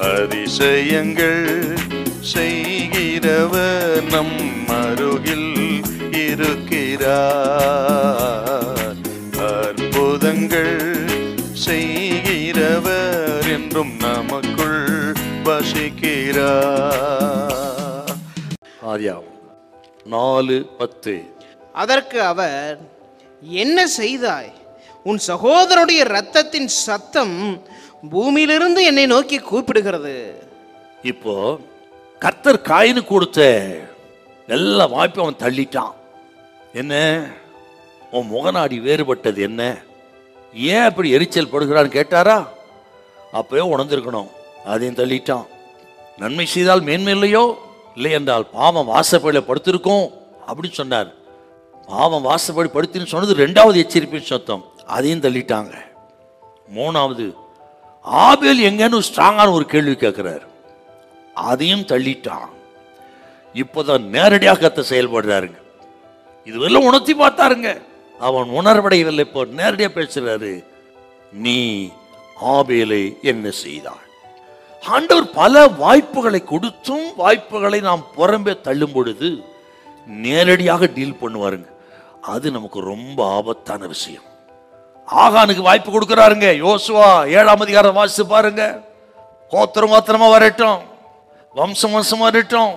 அதிசயங்கள் செய்கிறவர் நம் அருகில் இருக்கிறார். அற்புதங்கள் செய்கிறவர் என்றும் நமக்குள் வசிக்கிறார். ஆதியாகமம் 4:10. அதற்கு அவர், என்ன செய்தாய்? உன் சகோதரனுடைய இரத்தத்தின் சத்தம் பூமியிலிருந்து என்னை நோக்கி கூப்பிடுகிறது. இப்போ கர்த்தர் காயினு கொடுத்த எல்லா வாய்ப்பும் அவன் தள்ளிட்டான். என்ன, உன் முகநாடி வேறுபட்டது என்ன, ஏன் அப்படி எரிச்சல் படுகிறான்னு கேட்டாரா? அப்பவே உணர்ந்திருக்கணும். அதையும் தள்ளிட்டான். நன்மை செய்தால் மேன்மை இல்லையோ, இல்லை என்றால் பாவம் வாசப்படியில் படுத்திருக்கோம் அப்படின்னு சொன்னார். பாவம் வாசப்படி படுத்தின்னு சொன்னது 2வது எச்சரிப்பின் சத்தம். அதையும் தள்ளிட்டாங்க. 3வது, ஆபேல் எங்கன்னு ஸ்ட்ராங்கான ஒரு கேள்வி கேட்கிறார். அதையும் தள்ளிட்டான். இப்போதான் நேரடியாக கர்த்தர் செயல்படுறாருங்க. இதுவெல்லாம் உணர்த்தி பார்த்தாருங்க, அவன் உணர்வடையவில்லை. இப்போ நேரடியாக பேசுறாரு, நீ ஆபேலை என்ன செய்தாய்? ஆண்டவர் பல வாய்ப்புகளை கொடுத்தும் வாய்ப்புகளை நாம் புறம்பே தள்ளும் பொழுது நேரடியாக டீல் பண்ணுவாருங்க. அது நமக்கு ரொம்ப ஆபத்தான விஷயம். ஆகானுக்கு வாய்ப்பு கொடுக்கிறாருங்க. யோசுவா 7ஆம் அதிகாரம் வாசிச்சு பாருங்க. கோத்திரம் கோத்திரமா வரட்டும், வம்சம் வம்சம் வரட்டும்,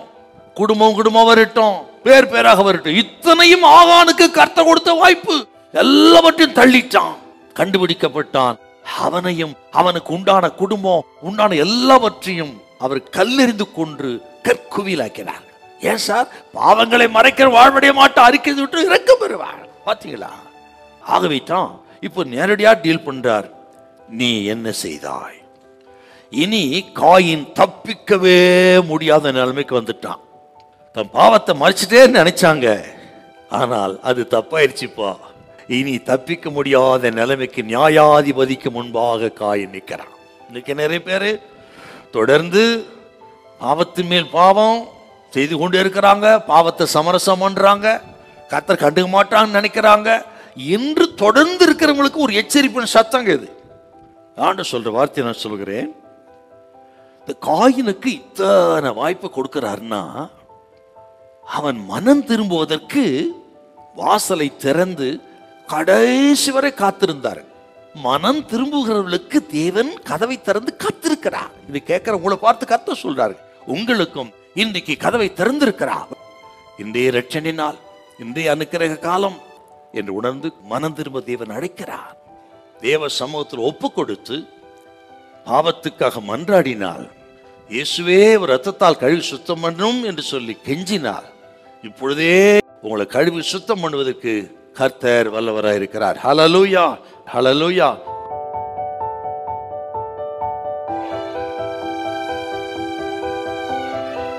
குடும்பம் குடும்பம் வரட்டும், பேர் பேராக வரட்டும், இத்தனையும் ஆகானுக்கு கர்த்தர் கொடுத்த வாய்ப்பு. எல்லாவற்றையும் தள்ளிட்டான், கண்டுபிடிக்கப்பட்டான். அவனையும் அவனுக்கு உண்டான குடும்பம் உண்டான எல்லாவற்றையும் அவர் கல்லெறிந்து கொன்று கற்குவிலாக்கினார். ஏன் சார்? பாவங்களை மறைக்கிற வாழ்வடைய மாட்டோம், அறிக்கை விட்டு இறக்க பெறுவார். பாத்தீங்களா? ஆகவே தான் இப்போ நேரடியா டீல் பண்றார். நீ என்ன செய்தாய்? இனி காயின் தப்பிக்கவே முடியாத நிலைமைக்கு வந்துட்டான். தன் பாவத்தை மறைச்சிட்டே நினைச்சாங்க, ஆனால் அது தப்பாயிருச்சுப்பா. இனி தப்பிக்க முடியாத நிலைமைக்கு நியாயாதிபதிக்கு முன்பாக காயின் நிற்கிறான். இன்னைக்கு நிறைய பேர் தொடர்ந்து பாவத்தின் மேல் பாவம் செய்து கொண்டு இருக்கிறாங்க. பாவத்தை சமரசம் பண்றாங்க, கர்த்தர் கண்டுக்க மாட்டான்னு நினைக்கிறாங்க. என்று தொடர்ந்து இருக்கிறவங்களுக்கு ஒரு எச்சரிப்பின் சத்தங்க இது. ஆண்டவர் சொல்ற வார்த்தை நான் சொல்கிறேன். இந்த காயினுக்கு இத்தனை வாய்ப்பு கொடுக்கிறாருன்னா, அவன் மனம் திரும்புவதற்கு வாசலை திறந்து கடைசி வரை காத்திருந்தார். மனம் திரும்புகிறவர்களுக்கு தேவன் கதவை திறந்து காத்திருக்கிறார். இது கேட்கிற உங்களை பார்த்து கர்த்தர் சொல்றாரு, உங்களுக்கும் இன்றைக்கு கதவை திறந்திருக்கிறார். இன்றைய இரட்சணினால், இன்றைய அனுக்கிரக காலம் என்று உணர்ந்து மனம் திரும்ப தேவன் அழைக்கிறார். தேவ சமூகத்தில் ஒப்பு கொடுத்து பாவத்துக்காக மன்றாடினால், இயேசுவே ஒரு ரத்தத்தால் கழுவி சுத்தம் பண்ணும் என்று சொல்லி கெஞ்சினார், இப்பொழுதே உங்களை கழுவி சுத்தம் பண்ணுவதற்கு கர்த்தர் வல்லவராயிருக்கிறார். ஹல்லேலூயா, ஹல்லேலூயா.